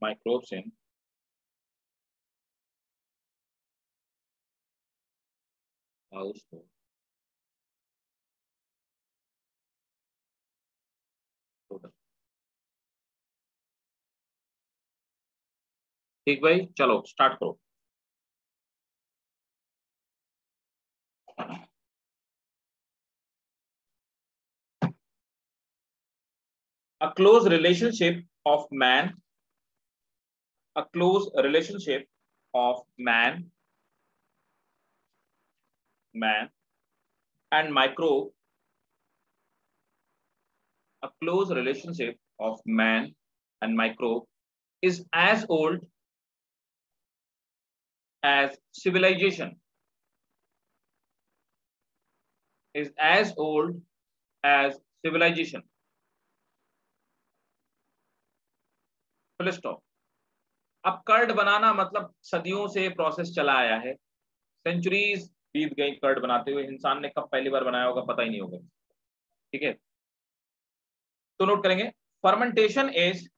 microbes in household product। ठीक भाई, चलो स्टार्ट करो। A close relationship of man, a close relationship of man and microbe, a close relationship of man and microbe is as old as civilization, is as old as civilization। Full stop. अब curd बनाना मतलब सदियों से process चला आया है, centuries बीत गई curd बनाते हुए, इंसान ने कब पहली बार बनाया होगा पता ही नहीं होगा। ठीक है, तो नोट करेंगे, fermentation is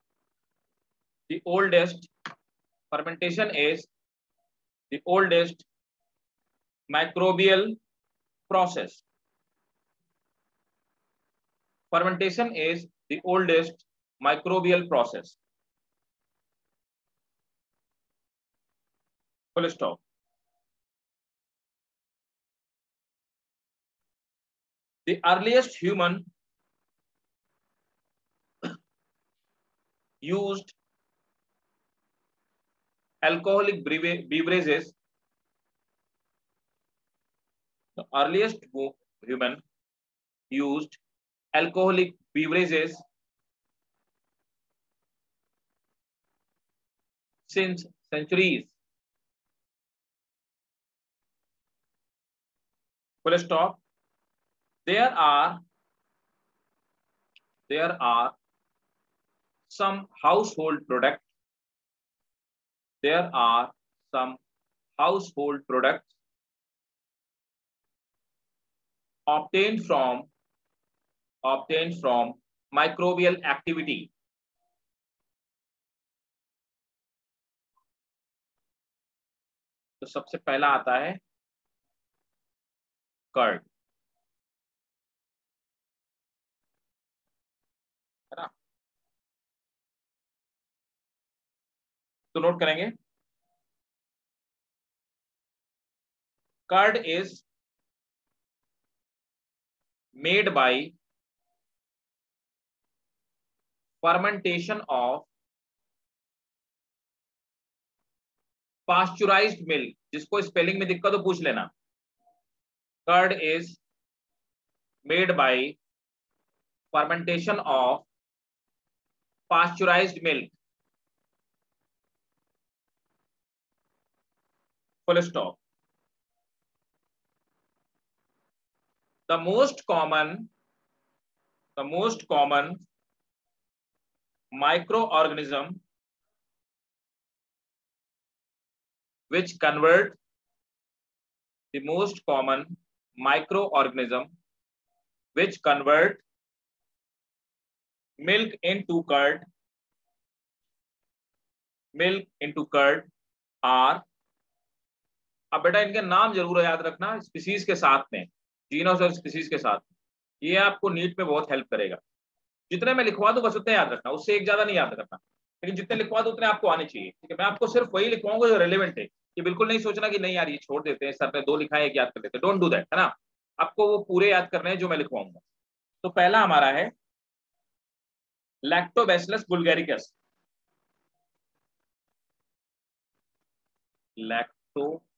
the oldest, fermentation is the oldest microbial process, fermentation is the oldest microbial process, full stop। The earliest human used alcoholic beverages, the earliest human used alcoholic beverages since centuries, full stop। There are some household products, there are some household products obtained from microbial activity। तो सबसे पहला आता है curd, है ना। तो note करेंगे, curd is made by fermentation of pasteurised milk. जिसको स्पेलिंग में दिक्कत हो पूछ लेना। Curd is made by fermentation of pasteurised milk, full stop. The most common microorganism which convert the most common microorganism which convert milk into curd are, अब बेटा इनके नाम जरूर याद रखना स्पीसीज के साथ में, जीनस और स्पीसीज के साथ। ये आपको नीट में बहुत हेल्प करेगा। जितने मैं लिखवा दूं बस उतने याद रखना, उससे एक ज्यादा नहीं याद रखना, लेकिन जितने लिखवा दूं उतने आपको आने चाहिए। ठीक है, मैं आपको सिर्फ वही लिखवाऊंगा जो रेलेवेंट है। ये बिल्कुल नहीं सोचना कि नहीं यार ये छोड़ देते हैं, सर ने दो लिखा है एक याद कर लेते हैं, डोंट डू दैट, है ना। आपको वो पूरे याद करने हैं जो मैं लिखवाऊंगा। तो पहला हमारा है Lactobacillus bulgaricus, Lactobacillus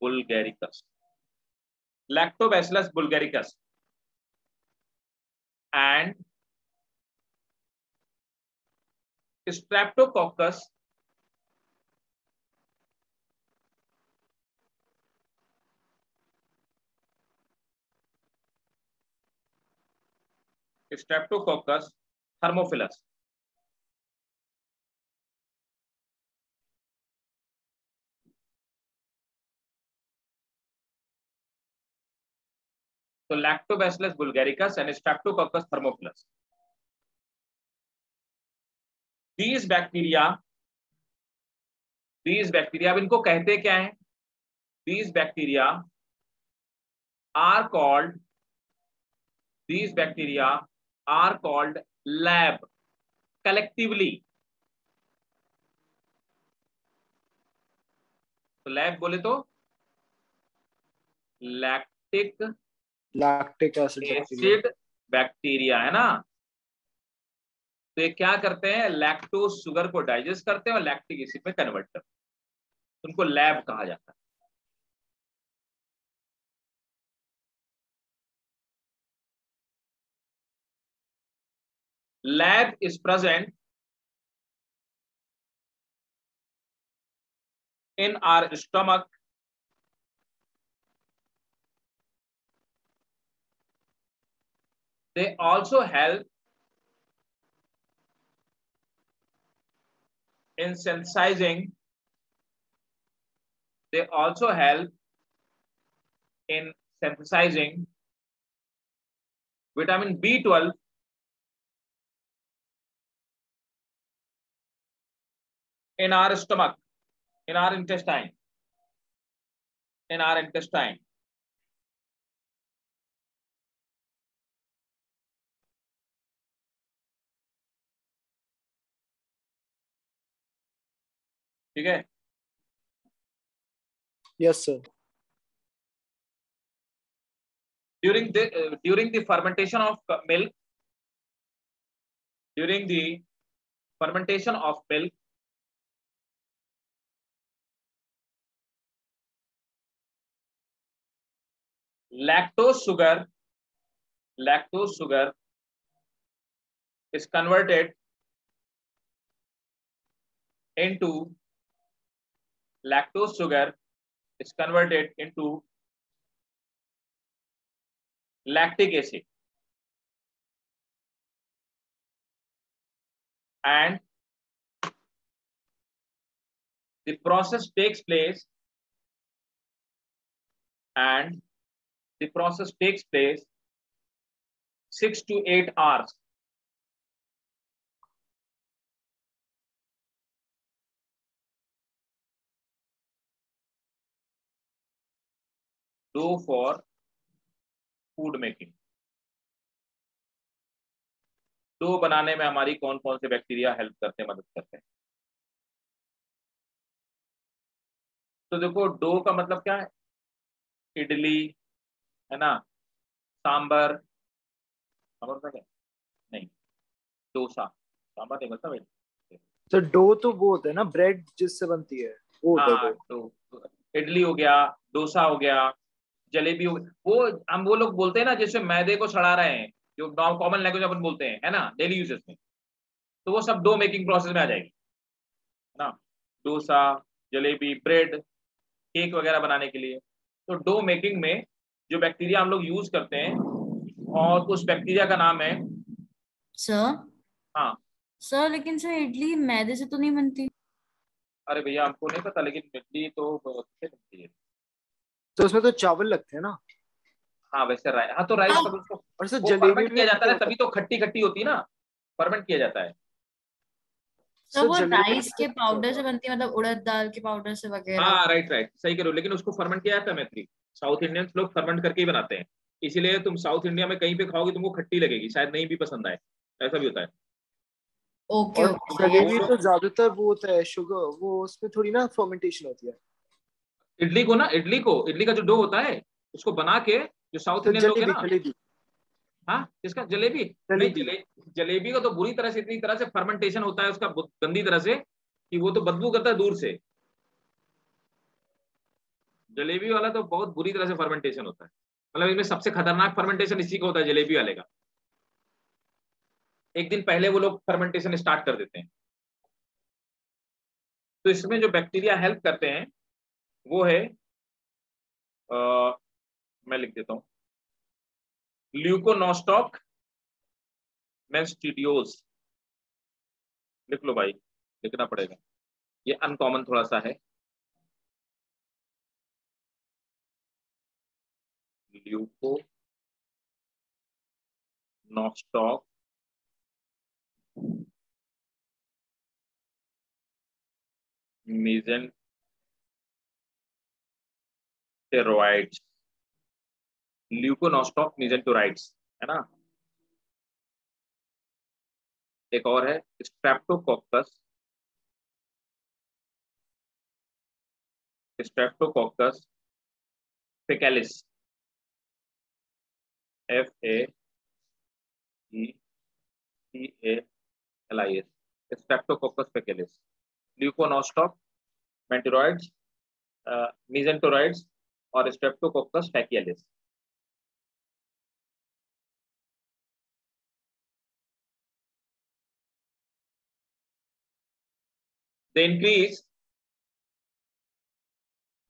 bulgaricus, Lactobacillus bulgaricus and Streptococcus thermophilus। तो Lactobacillus bulgaricus and Streptococcus thermophilus, these bacteria, अब इनको कहते क्या है? these bacteria are called LAB collectively. तो लैब बोले तो लैक्टिक एसिड बैक्टीरिया है ना। तो ये क्या करते हैं? लैक्टोज शुगर को डाइजेस्ट करते हैं और लैक्टिक एसिड में कन्वर्ट करते हैं, उनको लैब कहा जाता है। Lab is present in our stomach, they also help in synthesizing, they also help in synthesizing vitamin B12 in our stomach, in our intestine, in our intestine. ठीक है? Yes sir. During the fermentation of milk, during the fermentation of milk, lactose sugar is converted into lactic acid, and the process takes place 6 to 8 hours. Dough for food making. Dough बनाने में हमारी कौन कौन से bacteria help करते हैं, मदद करते हैं? तो देखो, डो का मतलब क्या है? इडली है ना, सांबर, सांबर का क्या? नहीं, डोसा, सांबर नहीं मतलब है। तो डो तो वो होता है ना, ब्रेड जिससे बनती है, वो होता है हाँ, डो। इडली हो गया, डोसा हो गया, जलेबी हो गया। वो लोग बोलते हैं ना, जैसे मैदे को सड़ा रहे हैं, जो कॉमन लैंग्वेज अपन बोलते हैं, है ना, डेली यूजेस में, तो वो सब डो मेकिंग प्रोसेस में आ जाएगी, है ना। डोसा, जलेबी, ब्रेड, केक वगैरह बनाने के लिए। तो डो मेकिंग में जो बैक्टीरिया हम लोग यूज करते हैं, और उस बैक्टीरिया का नाम है। सर हाँ सर, लेकिन सर इडली मैदे से तो नहीं बनती। अरे भैया, हमको नहीं पता, लेकिन इडली तो कैसे बनती है? तो उसमें तो चावल लगते हैं ना। हाँ वैसे राइस, हाँ तो राइस तब उसको और सर वो जलेबी फर्मेंट किया में जाता क्या है ना, होता तभी तो खट्टी खट्टी होती है ना, फर्मेंट किया जाता है। सर सर वो जलेबी राइस में के क्या पाउडर से होता है? बनती है, मतलब उड़द दाल के पाउडर से वगैरह। हाँ राइट राइट, सही कह रहे हो, लेकिन उसको फर्मेंट किया जाता है मैत्री। साउथ इंडियंस लोग फर्मेंट करके ही बनाते हैं, इसीलिए तुम साउथ इंडिया में कहीं पे खाओगे तुमको खट्टी लगेगी, शायद नहीं भी पसंद आए, ऐसा भी होता है। ओके और ओके। वो जलेबी लोग तो ज्यादातर वो होता है शुगर, वो उसमें थोड़ी ना फर्मेंटेशन होती है। इडली का जो डो होता है, उसको बना के जो साउथ तो इंडियन लोग है जलेबी ना। जलेबी हाँ, इसका जलेबी नहीं, जलेबी जलेबी का तो बुरी तरह से, इतनी तरह से फर्मेंटेशन होता है उसका, गंदी तरह से, कि वो तो बदबू करता है दूर से। जलेबी वाला तो बहुत बुरी तरह से फर्मेंटेशन होता है, मतलब इसमें सबसे खतरनाक फर्मेंटेशन इसी का होता है, जलेबी वाले का। एक दिन पहले वो लोग फर्मेंटेशन स्टार्ट कर देते हैं। तो इसमें जो बैक्टीरिया हेल्प करते हैं वो है, मैं लिख देता हूँ, ल्यूकोनोस्टॉक मेंस्टिडियोज। लिख लो भाई, लिखना पड़ेगा, ये अनकॉमन थोड़ा सा है। ल्यूको नॉस्टॉक, मेसेंटेरोइड्स, ल्यूकोनॉस्टॉक मेसेंटेरोइड्स, है ना। एक और है स्ट्रेप्टोकोकस, स्ट्रेप्टोकोकस फेकैलिस, FAECALIS, स्ट्रेप्टोकोकस फेकैलिस, ल्यूकोनॉस्टॉक मेंटेरोइड्स, मेसेंटेरोइड्स और Streptococcus फेकैलिस। They increase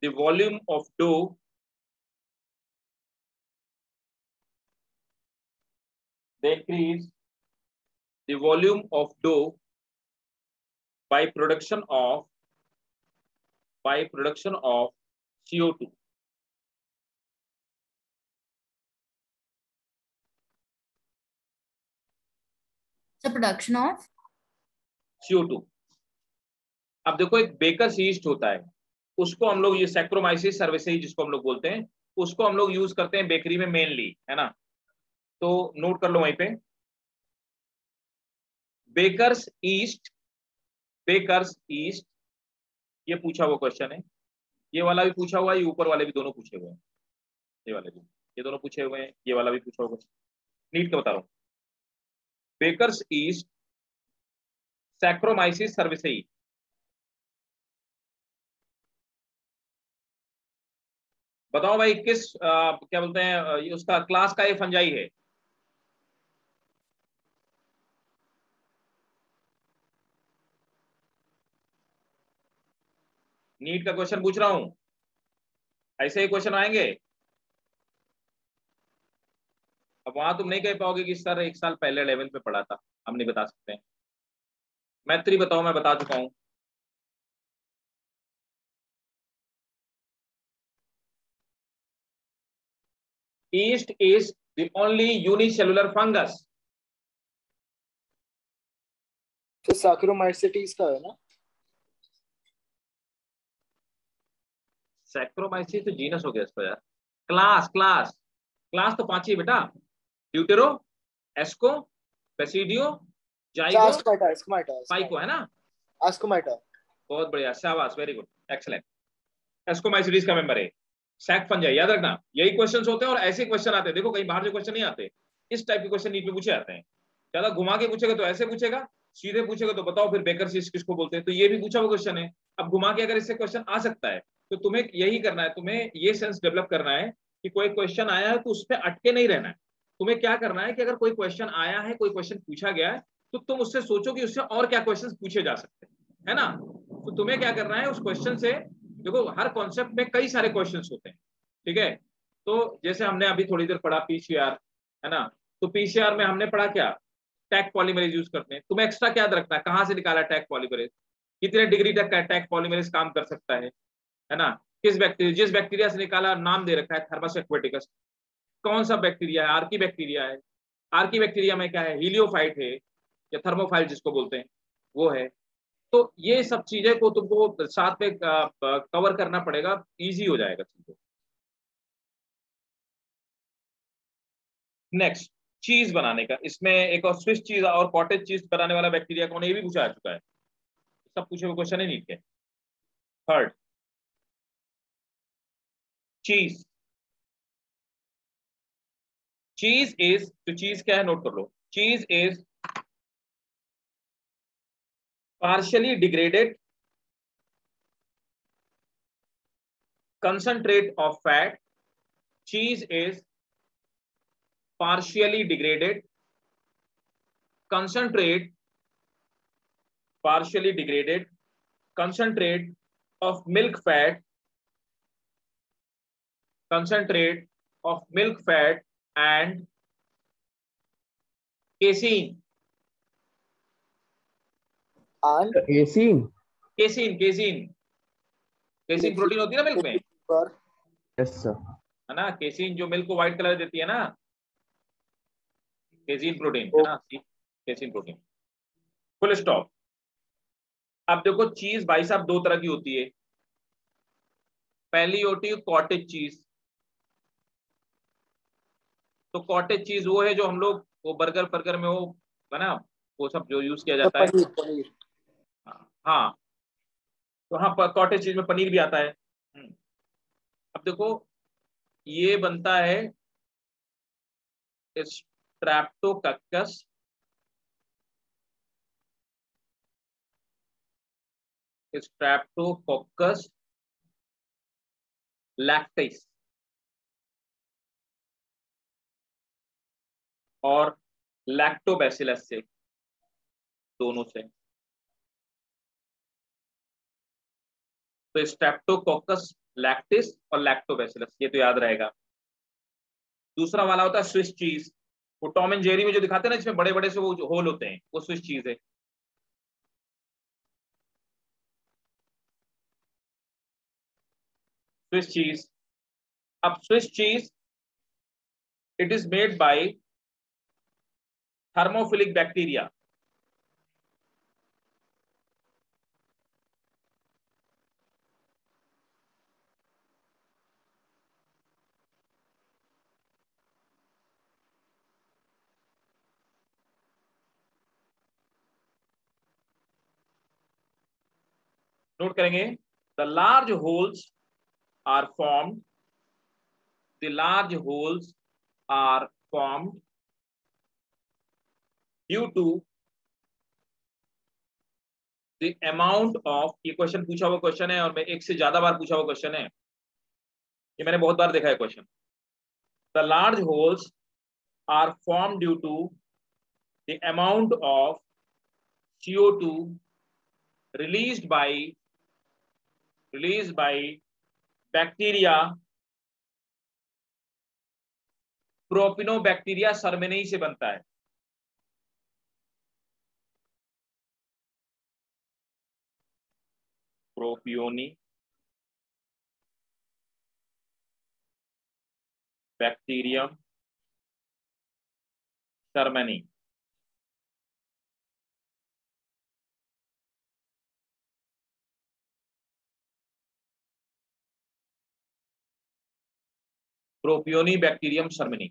the volume of dough by production of CO2. The production of CO2। अब देखो एक बेकर्स यीस्ट होता है, उसको हम लोग ये सैक्रोमाइसिस सर्विसेज जिसको हम लोग बोलते हैं, उसको हम लोग यूज करते हैं बेकरी में मेनली, है ना। तो नोट कर लो वहीं पे, बेकर्स ईस्ट, ये पूछा हुआ क्वेश्चन है, ये वाला भी पूछा हुआ है, ये ऊपर वाले भी दोनों पूछे हुए हैं, ये वाले भी, ये दोनों पूछे हुए हैं, ये वाला भी पूछा हुआ क्वेश्चन, नीट का बता रहा हूँ। बेकर्स ईस्ट, सैक्रोमाइसिस सर्विसेई, बताओ भाई किस क्या बोलते हैं उसका क्लास का ये फंजाई है। नीट का क्वेश्चन पूछ रहा हूं, ऐसे ही क्वेश्चन आएंगे। अब वहां तुम नहीं कह पाओगे कि सर एक साल पहले 11th में पढ़ा था, हम नहीं बता सकते हैं। मैत्री बताओ, मैं बता चुका हूं। East is the only unicellular fungus. तो सैक्रोमाइसिटीज का है ना। सैक्रोमाइसिस तो जीनस हो गया इसका यार। क्लास तो 5 ही बेटा, ड्यूटेरो, एस्को, बेसिडियो, जाइगो, पाइको, है ना। एस्कोमाइटा। बहुत बढ़िया, शाबाश, वेरी गुड, एक्सीलेंट। एस्कोमाइसिटीज का मेंबर है। सैक फंजाई, याद रखना यही क्वेश्चंस होते हैं और ऐसे क्वेश्चन आते हैं। देखो कहीं बाहर जो क्वेश्चन नहीं आते, इस टाइप के क्वेश्चन नीट में पूछे जाते हैं। ज्यादा घुमा के पूछेगा तो ऐसे पूछेगा, सीधे पूछेगा तो बताओ फिर बेकर सीरीज किसको बोलते हैं, तो ये भी पूछा हुआ क्वेश्चन है। अब घुमा के अगर इससे क्वेश्चन आ सकता है तो तुम्हें यही करना है, तुम्हें ये सेंस डेवलप करना है कि कोई क्वेश्चन आया है तो उस पर अटके नहीं रहना है। तुम्हें क्या करना है कि अगर कोई क्वेश्चन आया है, कोई क्वेश्चन पूछा गया है, तो तुम उससे सोचो कि उससे और क्या क्वेश्चन पूछे जा सकते हैं, है ना। तो तुम्हें क्या करना है उस क्वेश्चन से, देखो हर कॉन्सेप्ट में कई सारे क्वेश्चन होते हैं, ठीक है। तो जैसे हमने अभी थोड़ी देर पढ़ा पीसीआर, है ना। तो पीसीआर में हमने पढ़ा क्या, टैग पॉलीमरेज यूज करते हैं। तुम्हें एक्स्ट्रा क्या याद रखना है, कहां से निकाला टैग पॉलीमरेज, कितने डिग्री तक का टैग पॉलीमरेज काम कर सकता है ना। किस बैक्टीरिया, जिस बैक्टीरिया से निकाला नाम दे रखा है थर्मस एक्वेटिकस, कौन सा बैक्टीरिया है, आर्की बैक्टीरिया है। आर्की बैक्टीरिया में क्या है, हीलियोफाइट है या थर्मोफाइल जिसको बोलते हैं वो है। तो ये सब चीजें को तुमको साथ में कवर करना पड़ेगा, इजी हो जाएगा चीजें। नेक्स्ट, चीज बनाने का, इसमें एक और स्विस चीज और कॉटेज चीज बनाने वाला बैक्टीरिया कौन है, ये भी पूछा जा चुका है, सब पूछे हुए क्वेश्चन है नीट के। थर्ड, चीज। चीज इज, तो चीज क्या है नोट कर लो, चीज is partially degraded concentrate of fat. Cheese is partially degraded concentrate of milk fat, and casein. Casein protein होती है ना मिल्क में, यस सर, है ना। केसीन जो मिल्क को व्हाइट कलर देती है ना, केजीन प्रोटीन है ना, केजीन प्रोटीन। Full stop. अब देखो चीज भाई साहब दो तरह की होती है। पहली होती है कॉटेज चीज। तो कॉटेज चीज वो है जो हम लोग वो बर्गर में वो है ना, वो सब जो यूज किया जाता है। पनीर पनीर। हाँ, तो हाँ कॉटेज चीज में पनीर भी आता है। अब देखो ये बनता है स्ट्रेप्टोकोकस स्ट्रेप्टोकोकस लैक्टिस और लैक्टोबैसिलस से, दोनों से। तो स्ट्रेप्टोकोकस लैक्टिस और लैक्टोबैसिलस, ये तो याद रहेगा। दूसरा वाला होता है स्विस चीज। वो टॉम एंड जेरी में जो दिखाते हैं ना, इसमें बड़े बड़े से वो होल होते हैं, वो स्विस चीज है। Swiss cheese. अब Swiss cheese it is made by thermophilic bacteria. Note करेंगे, the large holes are formed the large holes are formed due to the amount of, ये क्वेश्चन पूछा हुआ क्वेश्चन है और मैं एक से ज्यादा बार पूछा हुआ क्वेश्चन है, ये मैंने बहुत बार देखा है question. The large holes are formed due to the amount of CO2 released by bacteria Propionibacteria shermanii से बनता है। Propionibacterium shermanii. Propionibacterium shermanii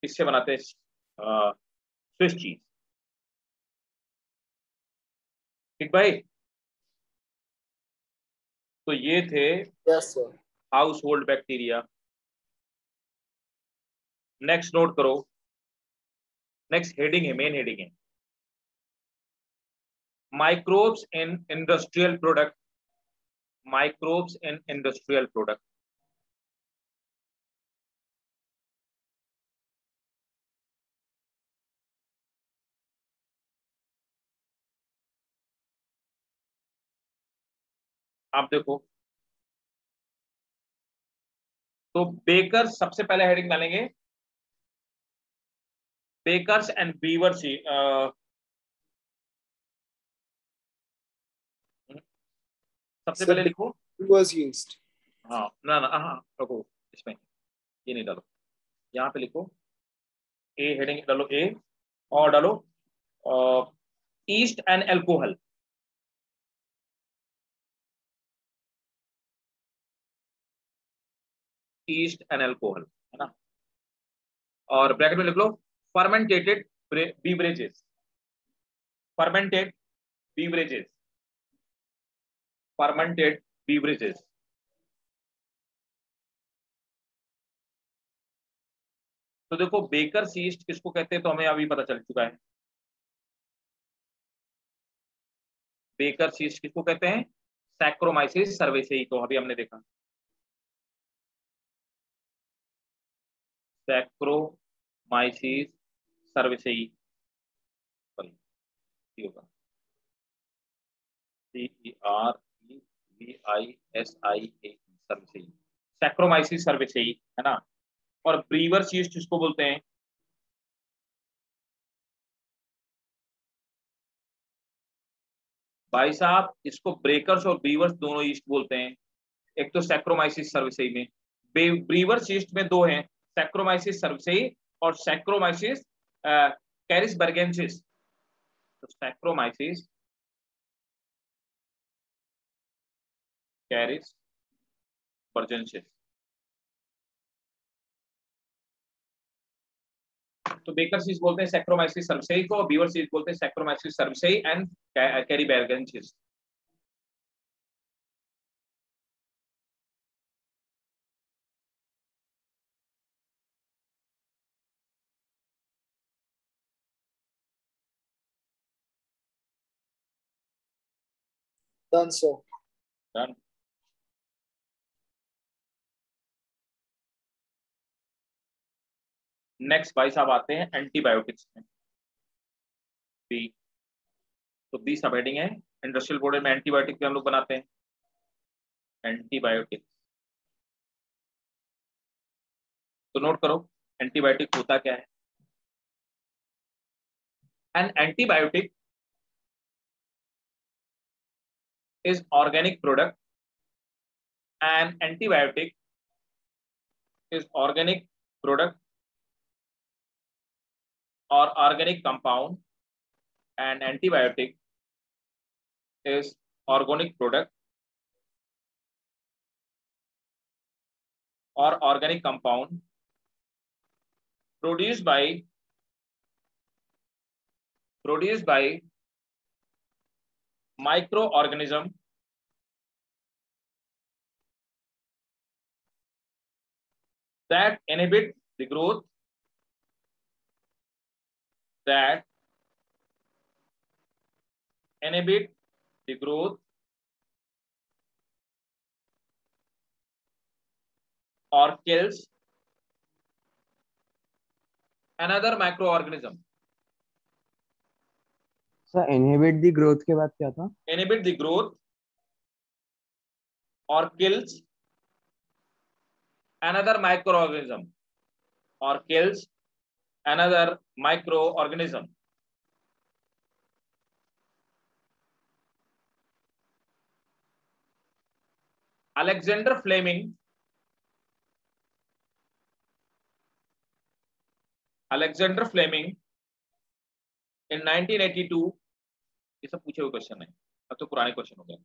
इससे बनाते हैं स्विस चीज। ठीक भाई, तो ये थे yes sir. House hold bacteria. Next note करो, नेक्स्ट हेडिंग है, मेन हेडिंग है microbes in industrial product. Microbes in industrial product. आप देखो, तो बेकर सबसे पहले हेडिंग डालेंगे, बेकर्स एंड बीवर्स। सबसे पहले लिखो, was used। हाँ ना ना हाँ रखो, इसमें ये नहीं डालो, यहाँ पे लिखो ए, हेडिंग डालो ए और डालो yeast and alcohol. Yeast and alcohol है ना, और ब्रैकेट में लिख लो fermentated beverages. Fermented beverages. Fermented beverages. तो देखो बेकर ईस्ट किसको कहते हैं, तो हमें अभी पता चल चुका है। बेकर ईस्ट किसको कहते हैं, सैक्रोमाइसिस सर्वेसेई, तो अभी हमने देखा सैक्रोमाइसिस सर्वेसेई होगा, CEREVISIA सर्वेसेई, सैक्रोमाइसिस सर्वेसेई है ना। और ब्रीवर ईस्ट किसको बोलते हैं, भाई साहब इसको ब्रेकर्स और ब्रीवर्स दोनों ईस्ट बोलते हैं। एक तो सैक्रोमाइसिस सर्वेसेई में, ब्रीवर्स ईस्ट में दो हैं, सैक्रोमाइसिस सर्वसेई और सैक्रोमाइसिस कैरिसबर्गेंसिस। तो सैक्रोमाइसिस कैरिसबर्गेंसिस। तो बेकर सीज बोलते हैं सैक्रोमाइसिस सर्वसेई को, बीवर सीज बोलते हैं Saccharomyces cerevisiae and carlsbergensis. Done, sir. Done. Next भाई साहब आते हैं एंटीबायोटिक्स में। बी, तो बी सब हेडिंग है। इंडस्ट्रियल बोर्ड में एंटीबायोटिक भी हम लोग बनाते हैं। एंटीबायोटिक, तो नोट करो एंटीबायोटिक होता क्या है। An antibiotic is organic product, and antibiotic is organic product or organic compound, and antibiotic is organic product or organic compound produced by microorganism that inhibit the growth or kills another microorganism। Sir inhibit the growth के बाद क्या था? Inhibit the growth or kills another microorganism or kills another microorganism। Alexander Fleming in 1982, ये सब पूछे हुए question है, अब तो पुराने क्वेश्चन हो गए।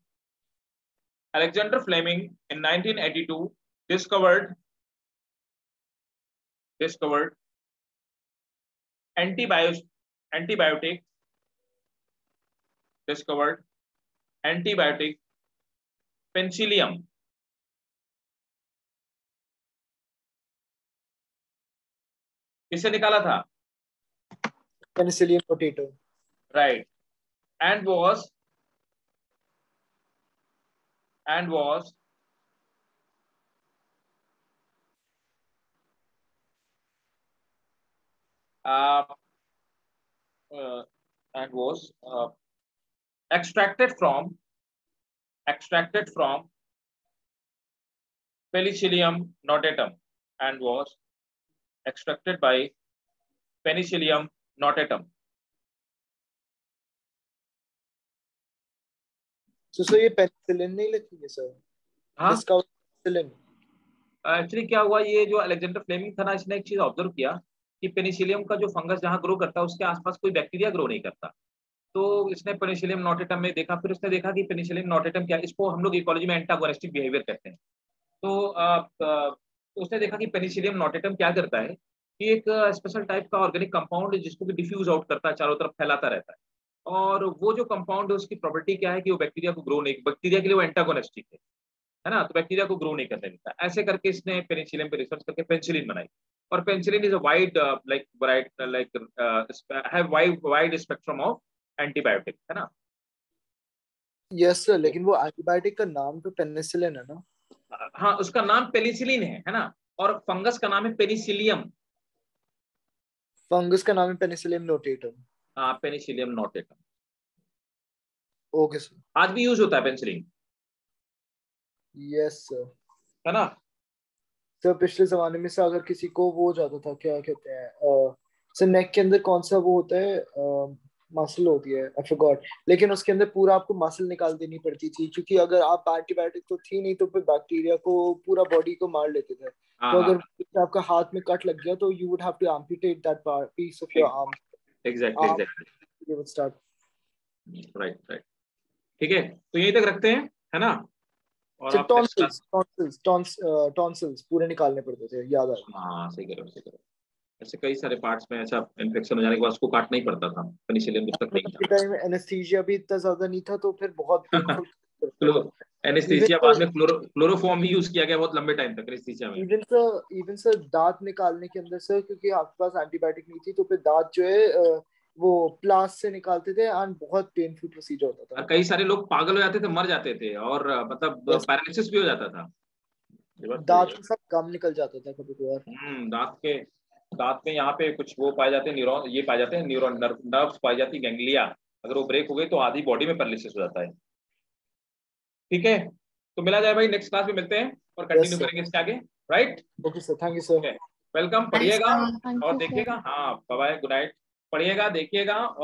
Alexander Fleming in 1982 discovered antibiotic penicillium। किससे निकाला था? Penicillium notatum. Right, and was extracted from Penicillium notatum, and was extracted by Penicillium notatum। So ये penicillin नहीं लिखेंगे सर? हाँ, Discover penicillin. एक्चुअली क्या हुआ, ये जो अलेक्जेंडर फ्लेमिंग था ना, इसने एक चीज ऑब्जर्व किया कि पेनिसिलियम का जो फंगस जहाँ ग्रो करता है उसके आसपास कोई बैक्टीरिया ग्रो नहीं करता। तो इसने पेनिसिलियम नोटेटम में देखा, फिर उसने देखा कि पेनिसिलियम नोटेटम क्या, इसको हम लोग इकोलॉजी में एंटागोनिस्टिक बिहेवियर कहते हैं। तो उसने देखा कि पेनिसिलियम नोटेटम क्या करता है कि एक स्पेशल टाइप का ऑर्गेनिक कंपाउंड है जिसको कि डिफ्यूज आउट करता है, चारों तरफ फैलाता रहता है। और वो जो कंपाउंड है उसकी प्रॉपर्टी क्या है कि वो बैक्टीरिया को ग्रो नहीं, बैक्टीरिया के लिए वो एंटागोनिस्टिक है ना, तो बैक्टीरिया को ग्रो नहीं करने देता। ऐसे करके इसने पेनिसिलिन पे रिसर्च करके पेनिसिलिन बनाई। और penicillin is a wide wide spectrum of antibiotic, है ना। Yes sir, लेकिन वो एंटीबायोटिक का नाम तो पेनिसिलिन है ना? हाँ, उसका नाम पेनिसिलिन है ना, और फंगस का नाम है पेनिसिलियम। फंगस का नाम है पेनिसिलियम नोटेटम। हाँ, पेनिसिलियम नोटेटम। Okay sir. आज भी यूज होता है पेनिसिलिन, यस सर। है ना। सर पिछले जमाने में से अगर किसी को वो हो जाता था, क्या कहते हैं सर, नेक के अंदर कौन सा वो होता है मसल होती है, आई फॉरगॉट, लेकिन उसके अंदर पूरा आपको मसल निकाल देनी पड़ती थी, क्योंकि अगर आप एंटीबायोटिक तो थी नहीं तो फिर बैक्टीरिया को पूरा बॉडी को मार लेते थे। हाँ तो हाँ, अगर आपका हाथ में कट लग गया तो you would have to amputate that piece of your arm. Exactly arm exactly, would start. Right right. ठीक है, तो यहीं तक रखते हैं, है ना? और आप नेक्स्ट क्लास। टॉन्सिल्स पूरे निकालने पड़ते थे, याद आ गया। हाँ सही करो सही करो। ऐसे कई सारे पार्ट्स में ऐसा इन्फेक्शन हो जाने के बाद उसको काटना ही पड़ता था, पेनिसिलिन जब तक नहीं था। टाइम एनेस्थीसिया भी इतना ज्यादा नहीं था तो फिर बहुत पेनफुल। क्लो एनेस्थीसिया बाद इवन में क्लोरोफॉर्म ही यूज किया गया बहुत लंबे टाइम तक एनेस्थीसिया में। इवन सर दांत निकालने के अंदर सर, क्योंकि आपके पास एंटीबायोटिक नहीं थी तो फिर दांत जो है वो प्लास से निकालते थे एंड बहुत पेनफुल प्रोसीजर होता और था। कई सारे लोग पागल हो जाते थे, मर जाते थे, और मतलब Yes, पैरालिसिस भी हो जाता था। ये बात सही दांत है। के साथ गम निकल जाता था कभी कभार। दांत में यहाँ पे कुछ वो पाए जाते हैं, न्यूरॉन ये पाए जाते हैं, न्यूरॉन नर्व्स पाई जाती है, गैंग्लिया। अगर वो ब्रेक हो गई तो आधी बॉडी में पैरालिसिस हो जाता है। ठीक है, तो मिला जाए भाई, नेक्स्ट क्लास में मिलते हैं और यस कंटिन्यू सर। करेंगे इसके आगे। Right, okay sir, thank you sir. Welcome, Nice, पढ़िएगा thank और you, sir. देखिएगा। हाँ बाय बाय, गुड नाइट। पढ़िएगा, देखिएगा और